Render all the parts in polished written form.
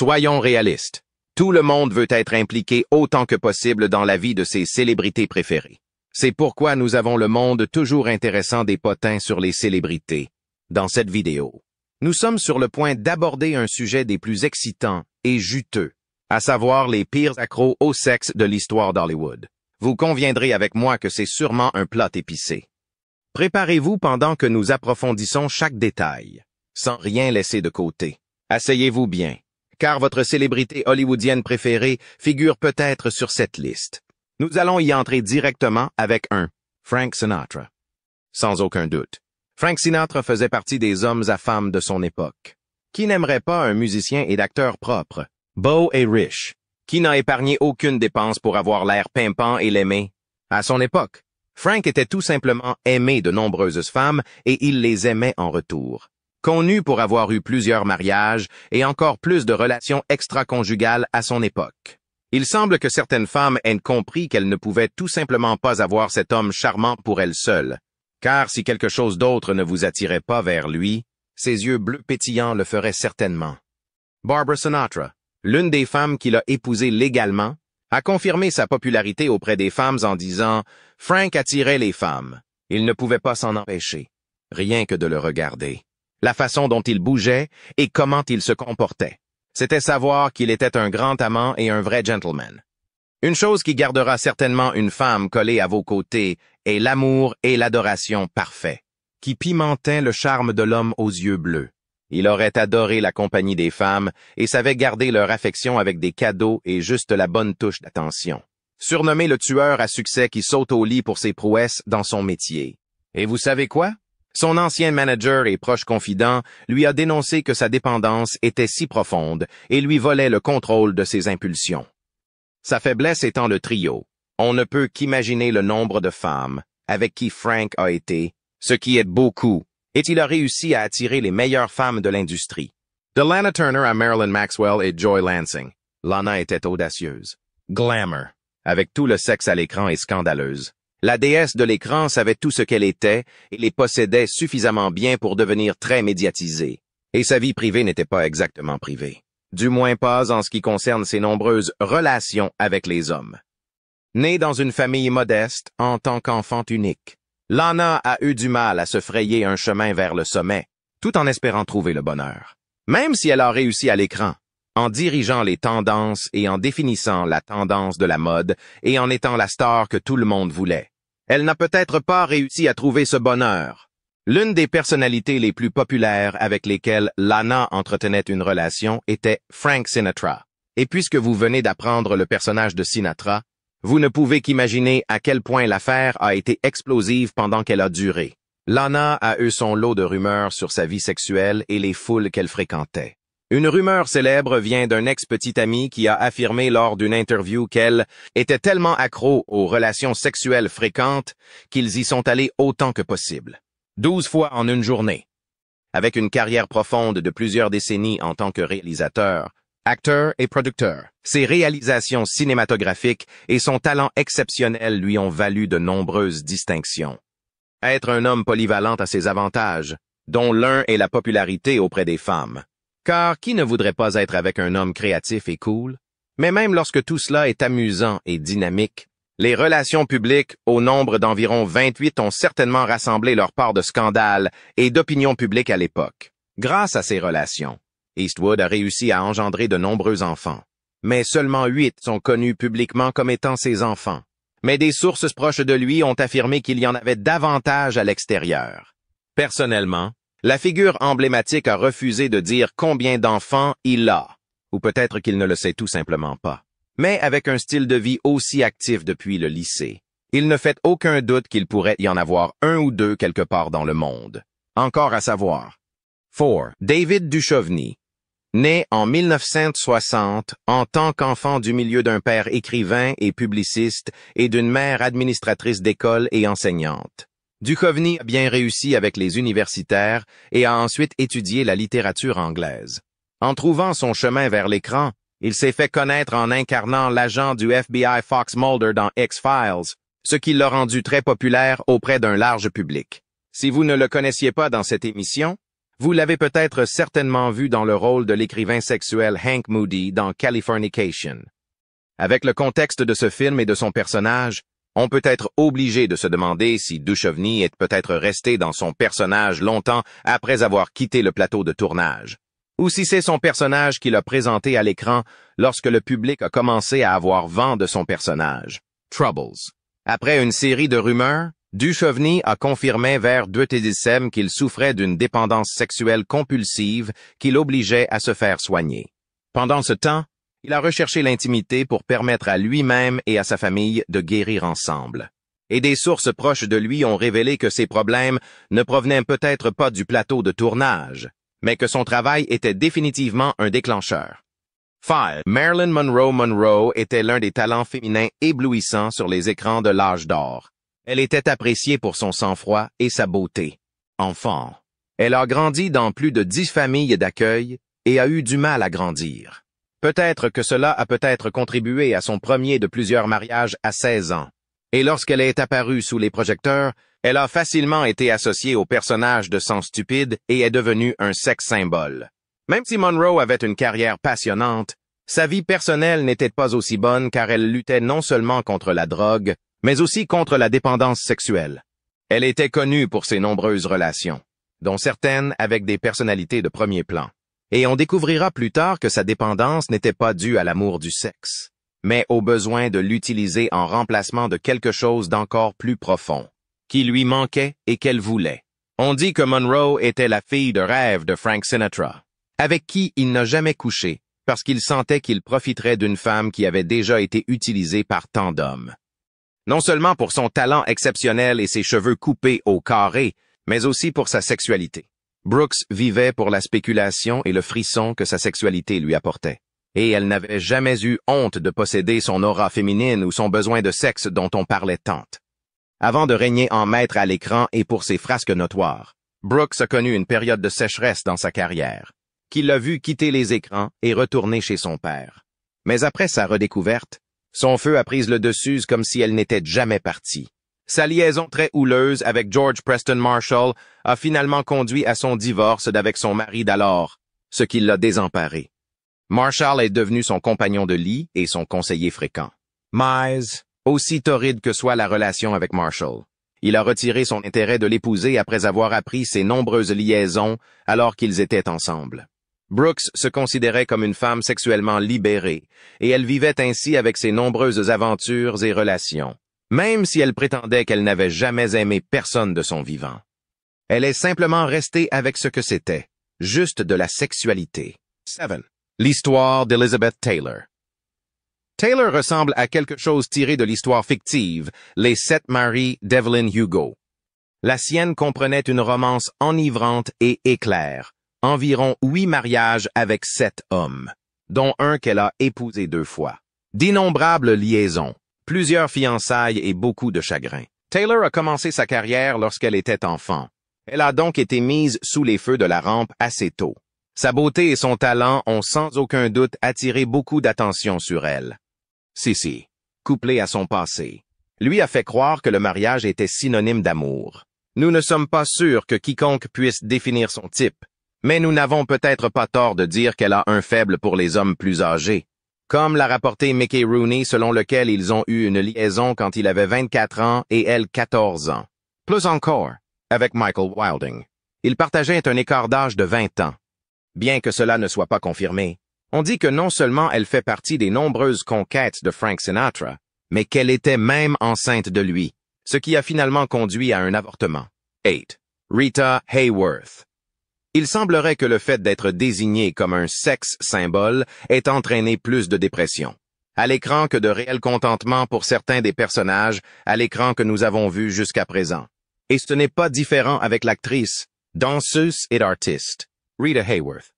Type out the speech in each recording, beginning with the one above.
Soyons réalistes. Tout le monde veut être impliqué autant que possible dans la vie de ses célébrités préférées. C'est pourquoi nous avons le monde toujours intéressant des potins sur les célébrités. Dans cette vidéo, nous sommes sur le point d'aborder un sujet des plus excitants et juteux, à savoir les pires accros au sexe de l'histoire d'Hollywood. Vous conviendrez avec moi que c'est sûrement un plat épicé. Préparez-vous pendant que nous approfondissons chaque détail, sans rien laisser de côté. Asseyez-vous bien, car votre célébrité hollywoodienne préférée figure peut-être sur cette liste. Nous allons y entrer directement avec Frank Sinatra. Sans aucun doute, Frank Sinatra faisait partie des hommes à femmes de son époque. Qui n'aimerait pas un musicien et d'acteur propre, beau et riche? Qui n'a épargné aucune dépense pour avoir l'air pimpant et l'aimer? À son époque, Frank était tout simplement aimé de nombreuses femmes et il les aimait en retour. Connu pour avoir eu plusieurs mariages et encore plus de relations extra-conjugales à son époque. Il semble que certaines femmes aient compris qu'elles ne pouvaient tout simplement pas avoir cet homme charmant pour elles seules, car si quelque chose d'autre ne vous attirait pas vers lui, ses yeux bleus pétillants le feraient certainement. Barbara Sinatra, l'une des femmes qu'il a épousées légalement, a confirmé sa popularité auprès des femmes en disant « Frank attirait les femmes. Il ne pouvait pas s'en empêcher, rien que de le regarder. La façon dont il bougeait et comment il se comportait. C'était savoir qu'il était un grand amant et un vrai gentleman. Une chose qui gardera certainement une femme collée à vos côtés est l'amour et l'adoration parfaits, qui pimentaient le charme de l'homme aux yeux bleus. Il aurait adoré la compagnie des femmes et savait garder leur affection avec des cadeaux et juste la bonne touche d'attention. Surnommé le tueur à succès qui saute au lit pour ses prouesses dans son métier. Et vous savez quoi? Son ancien manager et proche confident lui a dénoncé que sa dépendance était si profonde et lui volait le contrôle de ses impulsions. Sa faiblesse étant le trio, on ne peut qu'imaginer le nombre de femmes avec qui Frank a été, ce qui est beaucoup, et il a réussi à attirer les meilleures femmes de l'industrie. De Lana Turner à Marilyn Maxwell et Joy Lansing, Lana était audacieuse. Glamour, avec tout le sexe à l'écran et scandaleuse. La déesse de l'écran savait tout ce qu'elle était et les possédait suffisamment bien pour devenir très médiatisée. Et sa vie privée n'était pas exactement privée. Du moins pas en ce qui concerne ses nombreuses relations avec les hommes. Née dans une famille modeste en tant qu'enfant unique, Lana a eu du mal à se frayer un chemin vers le sommet, tout en espérant trouver le bonheur. Même si elle a réussi à l'écran, en dirigeant les tendances et en définissant la tendance de la mode et en étant la star que tout le monde voulait. Elle n'a peut-être pas réussi à trouver ce bonheur. L'une des personnalités les plus populaires avec lesquelles Lana entretenait une relation était Frank Sinatra. Et puisque vous venez d'apprendre le personnage de Sinatra, vous ne pouvez qu'imaginer à quel point l'affaire a été explosive pendant qu'elle a duré. Lana a eu son lot de rumeurs sur sa vie sexuelle et les foules qu'elle fréquentait. Une rumeur célèbre vient d'un ex-petit ami qui a affirmé lors d'une interview qu'elle était tellement accro aux relations sexuelles fréquentes qu'ils y sont allés autant que possible. 12 fois en une journée. Avec une carrière profonde de plusieurs décennies en tant que réalisateur, acteur et producteur, ses réalisations cinématographiques et son talent exceptionnel lui ont valu de nombreuses distinctions. Être un homme polyvalent a ses avantages, dont l'un est la popularité auprès des femmes. Car qui ne voudrait pas être avec un homme créatif et cool? Mais même lorsque tout cela est amusant et dynamique, les relations publiques, au nombre d'environ 28, ont certainement rassemblé leur part de scandales et d'opinion publique à l'époque. Grâce à ces relations, Eastwood a réussi à engendrer de nombreux enfants. Mais seulement 8 sont connus publiquement comme étant ses enfants. Mais des sources proches de lui ont affirmé qu'il y en avait davantage à l'extérieur. Personnellement, la figure emblématique a refusé de dire combien d'enfants il a, ou peut-être qu'il ne le sait tout simplement pas. Mais avec un style de vie aussi actif depuis le lycée, il ne fait aucun doute qu'il pourrait y en avoir un ou deux quelque part dans le monde. Encore à savoir. 4. David Duchovny. Né en 1960 en tant qu'enfant du milieu d'un père écrivain et publiciste et d'une mère administratrice d'école et enseignante. Duchovny a bien réussi avec les universitaires et a ensuite étudié la littérature anglaise. En trouvant son chemin vers l'écran, il s'est fait connaître en incarnant l'agent du FBI Fox Mulder dans X-Files, ce qui l'a rendu très populaire auprès d'un large public. Si vous ne le connaissiez pas dans cette émission, Vous l'avez peut-être certainement vu dans le rôle de l'écrivain sexuel Hank Moody dans Californication. Avec le contexte de ce film et de son personnage, on peut être obligé de se demander si Duchovny est peut-être resté dans son personnage longtemps après avoir quitté le plateau de tournage, ou si c'est son personnage qu'il a présenté à l'écran lorsque le public a commencé à avoir vent de son personnage. Troubles. Après une série de rumeurs, Duchovny a confirmé vers 2017 qu'il souffrait d'une dépendance sexuelle compulsive qui l'obligeait à se faire soigner. Pendant ce temps, il a recherché l'intimité pour permettre à lui-même et à sa famille de guérir ensemble. Et des sources proches de lui ont révélé que ses problèmes ne provenaient peut-être pas du plateau de tournage, mais que son travail était définitivement un déclencheur. 5. Marilyn Monroe était l'un des talents féminins éblouissants sur les écrans de l'âge d'or. Elle était appréciée pour son sang-froid et sa beauté. Enfant, elle a grandi dans plus de 10 familles d'accueil et a eu du mal à grandir. Peut-être que cela a peut-être contribué à son premier de plusieurs mariages à 16 ans. Et lorsqu'elle est apparue sous les projecteurs, elle a facilement été associée au personnage de Sang stupide et est devenue un sex symbole. Même si Monroe avait une carrière passionnante, sa vie personnelle n'était pas aussi bonne car elle luttait non seulement contre la drogue, mais aussi contre la dépendance sexuelle. Elle était connue pour ses nombreuses relations, dont certaines avec des personnalités de premier plan. Et on découvrira plus tard que sa dépendance n'était pas due à l'amour du sexe, mais au besoin de l'utiliser en remplacement de quelque chose d'encore plus profond, qui lui manquait et qu'elle voulait. On dit que Monroe était la fille de rêve de Frank Sinatra, avec qui il n'a jamais couché, parce qu'il sentait qu'il profiterait d'une femme qui avait déjà été utilisée par tant d'hommes. Non seulement pour son talent exceptionnel et ses cheveux coupés au carré, mais aussi pour sa sexualité. Brooks vivait pour la spéculation et le frisson que sa sexualité lui apportait. Et elle n'avait jamais eu honte de posséder son aura féminine ou son besoin de sexe dont on parlait tant. Avant de régner en maître à l'écran et pour ses frasques notoires, Brooks a connu une période de sécheresse dans sa carrière, qui l'a vu quitter les écrans et retourner chez son père. Mais après sa redécouverte, son feu a pris le dessus comme si elle n'était jamais partie. Sa liaison très houleuse avec George Preston Marshall a finalement conduit à son divorce d'avec son mari d'alors, ce qui l'a désemparé. Marshall est devenu son compagnon de lit et son conseiller fréquent. Mais, aussi torride que soit la relation avec Marshall, il a retiré son intérêt de l'épouser après avoir appris ses nombreuses liaisons alors qu'ils étaient ensemble. Brooks se considérait comme une femme sexuellement libérée, et elle vivait ainsi avec ses nombreuses aventures et relations, même si elle prétendait qu'elle n'avait jamais aimé personne de son vivant. Elle est simplement restée avec ce que c'était, juste de la sexualité. 7. L'histoire d'Elizabeth Taylor. Taylor ressemble à quelque chose tiré de l'histoire fictive, Les 7 maris d'Evelyn Hugo. La sienne comprenait une romance enivrante et éclair, environ 8 mariages avec 7 hommes, dont un qu'elle a épousé 2 fois. D'innombrables liaisons, plusieurs fiançailles et beaucoup de chagrin. Taylor a commencé sa carrière lorsqu'elle était enfant. Elle a donc été mise sous les feux de la rampe assez tôt. Sa beauté et son talent ont sans aucun doute attiré beaucoup d'attention sur elle. Sissy, couplée à son passé, lui a fait croire que le mariage était synonyme d'amour. Nous ne sommes pas sûrs que quiconque puisse définir son type, mais nous n'avons peut-être pas tort de dire qu'elle a un faible pour les hommes plus âgés, comme l'a rapporté Mickey Rooney selon lequel ils ont eu une liaison quand il avait 24 ans et elle 14 ans. Plus encore, avec Michael Wilding. Ils partageaient un écart d'âge de 20 ans. Bien que cela ne soit pas confirmé, on dit que non seulement elle fait partie des nombreuses conquêtes de Frank Sinatra, mais qu'elle était même enceinte de lui, ce qui a finalement conduit à un avortement. 8. Rita Hayworth. Il semblerait que le fait d'être désigné comme un sexe symbole ait entraîné plus de dépression, à l'écran que de réel contentement pour certains des personnages à l'écran que nous avons vus jusqu'à présent. Et ce n'est pas différent avec l'actrice, danseuse et artiste, Rita Hayworth.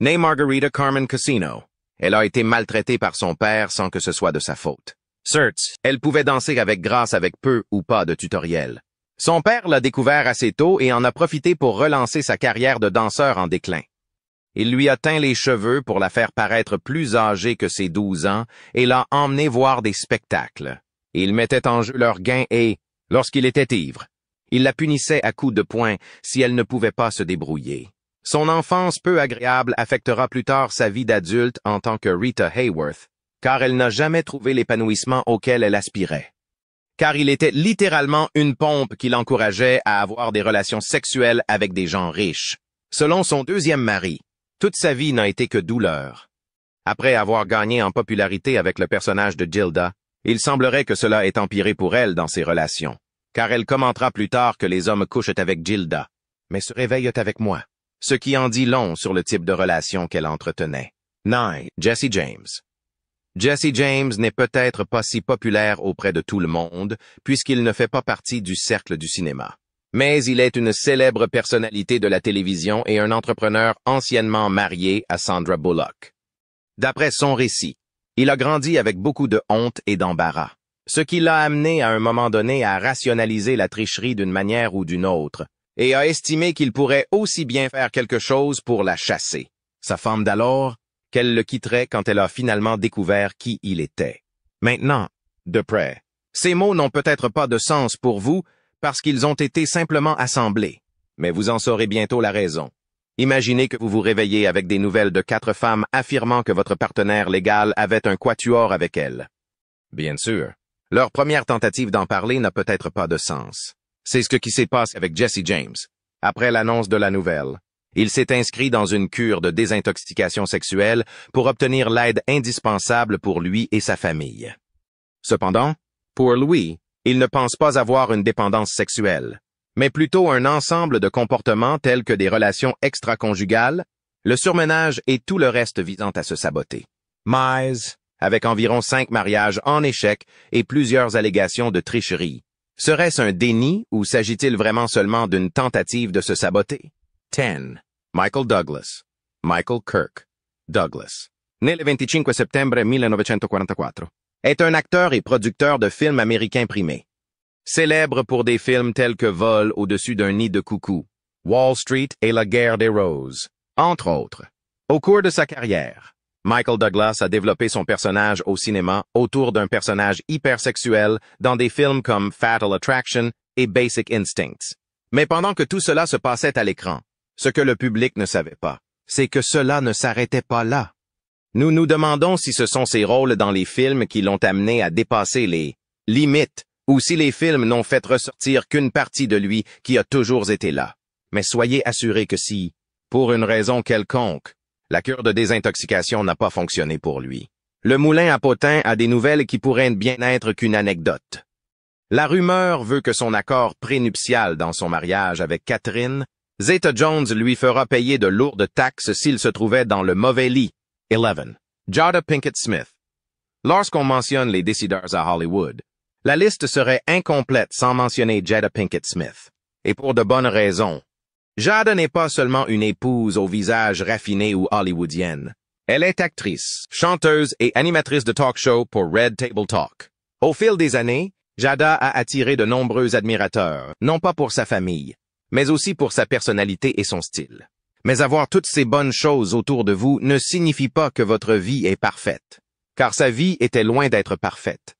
Née Margarita Carmen Casino, elle a été maltraitée par son père sans que ce soit de sa faute. Certes, elle pouvait danser avec grâce avec peu ou pas de tutoriel. Son père l'a découvert assez tôt et en a profité pour relancer sa carrière de danseur en déclin. Il lui a teint les cheveux pour la faire paraître plus âgée que ses 12 ans et l'a emmenée voir des spectacles. Il mettait en jeu leur gain et, lorsqu'il était ivre, il la punissait à coups de poing si elle ne pouvait pas se débrouiller. Son enfance peu agréable affectera plus tard sa vie d'adulte en tant que Rita Hayworth, car elle n'a jamais trouvé l'épanouissement auquel elle aspirait. Car il était littéralement une pompe qui l'encourageait à avoir des relations sexuelles avec des gens riches. Selon son deuxième mari, toute sa vie n'a été que douleur. Après avoir gagné en popularité avec le personnage de Gilda, il semblerait que cela ait empiré pour elle dans ses relations, car elle commentera plus tard que les hommes couchent avec Gilda, mais se réveillent avec moi, ce qui en dit long sur le type de relation qu'elle entretenait. 9. Jesse James. Jesse James n'est peut-être pas si populaire auprès de tout le monde, puisqu'il ne fait pas partie du cercle du cinéma. Mais il est une célèbre personnalité de la télévision et un entrepreneur anciennement marié à Sandra Bullock. D'après son récit, il a grandi avec beaucoup de honte et d'embarras, ce qui l'a amené à un moment donné à rationaliser la tricherie d'une manière ou d'une autre, et a estimé qu'il pourrait aussi bien faire quelque chose pour la chasser. Sa femme d'alors, qu'elle le quitterait quand elle a finalement découvert qui il était. Maintenant, de près, ces mots n'ont peut-être pas de sens pour vous parce qu'ils ont été simplement assemblés, mais vous en saurez bientôt la raison. Imaginez que vous vous réveillez avec des nouvelles de 4 femmes affirmant que votre partenaire légal avait un quatuor avec elles. Bien sûr, leur première tentative d'en parler n'a peut-être pas de sens. C'est ce qui s'est passé avec Jesse James. Après l'annonce de la nouvelle, il s'est inscrit dans une cure de désintoxication sexuelle pour obtenir l'aide indispensable pour lui et sa famille. Cependant, pour lui, il ne pense pas avoir une dépendance sexuelle, mais plutôt un ensemble de comportements tels que des relations extra-conjugales, le surmenage et tout le reste visant à se saboter. Mize, avec environ 5 mariages en échec et plusieurs allégations de tricherie. Serait-ce un déni ou s'agit-il vraiment seulement d'une tentative de se saboter? 10. Michael Douglas. Michael Kirk Douglas, né le 25 septembre 1944, est un acteur et producteur de films américains primés. Célèbre pour des films tels que Vol au-dessus d'un nid de coucou, Wall Street et La guerre des roses, entre autres. Au cours de sa carrière, Michael Douglas a développé son personnage au cinéma autour d'un personnage hypersexuel dans des films comme Fatal Attraction et Basic Instincts. Mais pendant que tout cela se passait à l'écran, ce que le public ne savait pas, c'est que cela ne s'arrêtait pas là. Nous nous demandons si ce sont ses rôles dans les films qui l'ont amené à dépasser les limites ou si les films n'ont fait ressortir qu'une partie de lui qui a toujours été là. Mais soyez assurés que si, pour une raison quelconque, la cure de désintoxication n'a pas fonctionné pour lui, le moulin à potins a des nouvelles qui pourraient bien être qu'une anecdote. La rumeur veut que son accord prénuptial dans son mariage avec Catherine Zeta-Jones lui fera payer de lourdes taxes s'il se trouvait dans le mauvais lit. 11. Jada Pinkett Smith. Lorsqu'on mentionne les décideurs à Hollywood, la liste serait incomplète sans mentionner Jada Pinkett Smith. Et pour de bonnes raisons. Jada n'est pas seulement une épouse au visage raffiné ou hollywoodienne. Elle est actrice, chanteuse et animatrice de talk show pour Red Table Talk. Au fil des années, Jada a attiré de nombreux admirateurs, non pas pour sa famille, mais aussi pour sa personnalité et son style. Mais avoir toutes ces bonnes choses autour de vous ne signifie pas que votre vie est parfaite, car sa vie était loin d'être parfaite.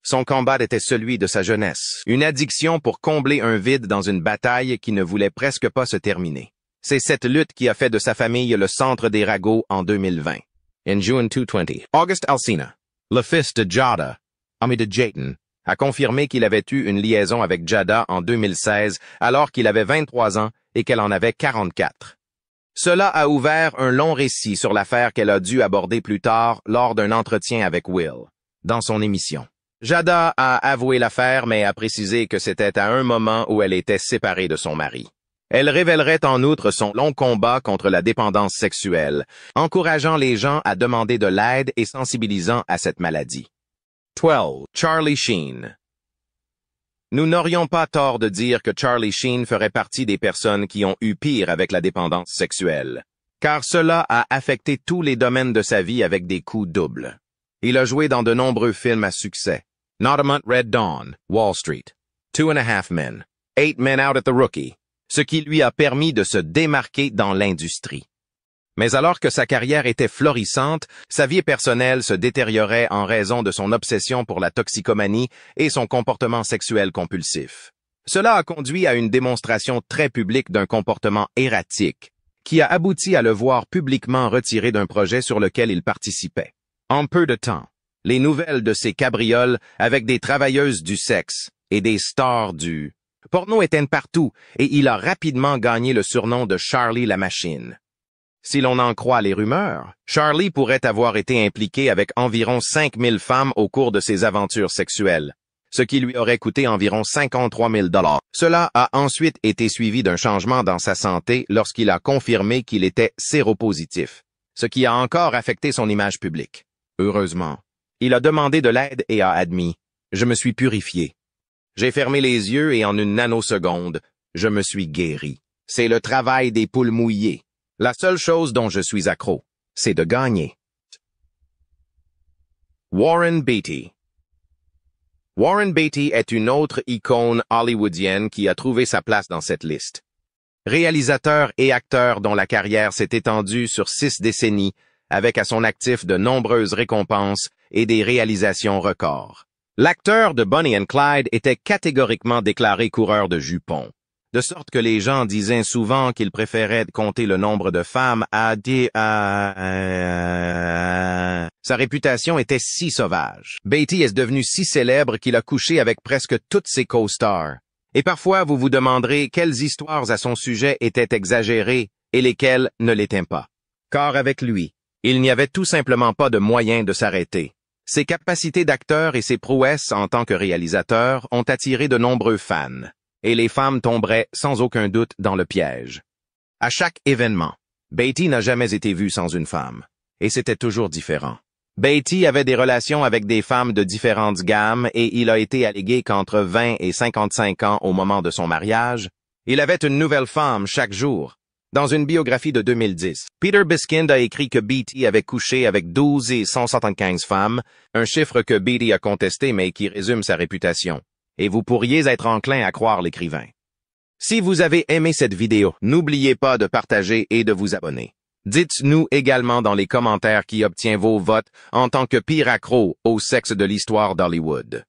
Son combat était celui de sa jeunesse, une addiction pour combler un vide dans une bataille qui ne voulait presque pas se terminer. C'est cette lutte qui a fait de sa famille le centre des ragots en 2020. In June 2020, August Alsina, le fils de Jada, ami de Jayden, a confirmé qu'il avait eu une liaison avec Jada en 2016 alors qu'il avait 23 ans et qu'elle en avait 44. Cela a ouvert un long récit sur l'affaire qu'elle a dû aborder plus tard lors d'un entretien avec Will, dans son émission. Jada a avoué l'affaire mais a précisé que c'était à un moment où elle était séparée de son mari. Elle révélerait en outre son long combat contre la dépendance sexuelle, encourageant les gens à demander de l'aide et sensibilisant à cette maladie. 12. Charlie Sheen. Nous n'aurions pas tort de dire que Charlie Sheen ferait partie des personnes qui ont eu pire avec la dépendance sexuelle, car cela a affecté tous les domaines de sa vie avec des coups doubles. Il a joué dans de nombreux films à succès. Not Red Dawn, Wall Street, 2.5 Men, 8 Men Out at the Rookie, ce qui lui a permis de se démarquer dans l'industrie. Mais alors que sa carrière était florissante, sa vie personnelle se détériorait en raison de son obsession pour la toxicomanie et son comportement sexuel compulsif. Cela a conduit à une démonstration très publique d'un comportement erratique, qui a abouti à le voir publiquement retiré d'un projet sur lequel il participait. En peu de temps, les nouvelles de ces cabrioles avec des travailleuses du sexe et des stars du porno étaient partout et il a rapidement gagné le surnom de Charlie la Machine. Si l'on en croit les rumeurs, Charlie pourrait avoir été impliqué avec environ 5000 femmes au cours de ses aventures sexuelles, ce qui lui aurait coûté environ 53 000 $. Cela a ensuite été suivi d'un changement dans sa santé lorsqu'il a confirmé qu'il était séropositif, ce qui a encore affecté son image publique. Heureusement, il a demandé de l'aide et a admis « Je me suis purifié. J'ai fermé les yeux et en une nanoseconde, je me suis guéri. C'est le travail des poules mouillées. La seule chose dont je suis accro, c'est de gagner. » Warren Beatty. Warren Beatty est une autre icône hollywoodienne qui a trouvé sa place dans cette liste. Réalisateur et acteur dont la carrière s'est étendue sur 6 décennies, avec à son actif de nombreuses récompenses et des réalisations records. L'acteur de Bonnie and Clyde était catégoriquement déclaré coureur de jupons, de sorte que les gens disaient souvent qu'il préférait compter le nombre de femmes à des... Sa réputation était si sauvage. Beatty est devenu si célèbre qu'il a couché avec presque toutes ses co-stars. Et parfois, vous vous demanderez quelles histoires à son sujet étaient exagérées et lesquelles ne l'étaient pas. Car avec lui, il n'y avait tout simplement pas de moyen de s'arrêter. Ses capacités d'acteur et ses prouesses en tant que réalisateur ont attiré de nombreux fans, et les femmes tomberaient sans aucun doute dans le piège. À chaque événement, Beatty n'a jamais été vu sans une femme, et c'était toujours différent. Beatty avait des relations avec des femmes de différentes gammes et il a été allégué qu'entre 20 et 55 ans au moment de son mariage, il avait une nouvelle femme chaque jour. Dans une biographie de 2010, Peter Biskind a écrit que Beatty avait couché avec 12 et 175 femmes, un chiffre que Beatty a contesté mais qui résume sa réputation. Et vous pourriez être enclin à croire l'écrivain. Si vous avez aimé cette vidéo, n'oubliez pas de partager et de vous abonner. Dites-nous également dans les commentaires qui obtient vos votes en tant que pire accro au sexe de l'histoire d'Hollywood.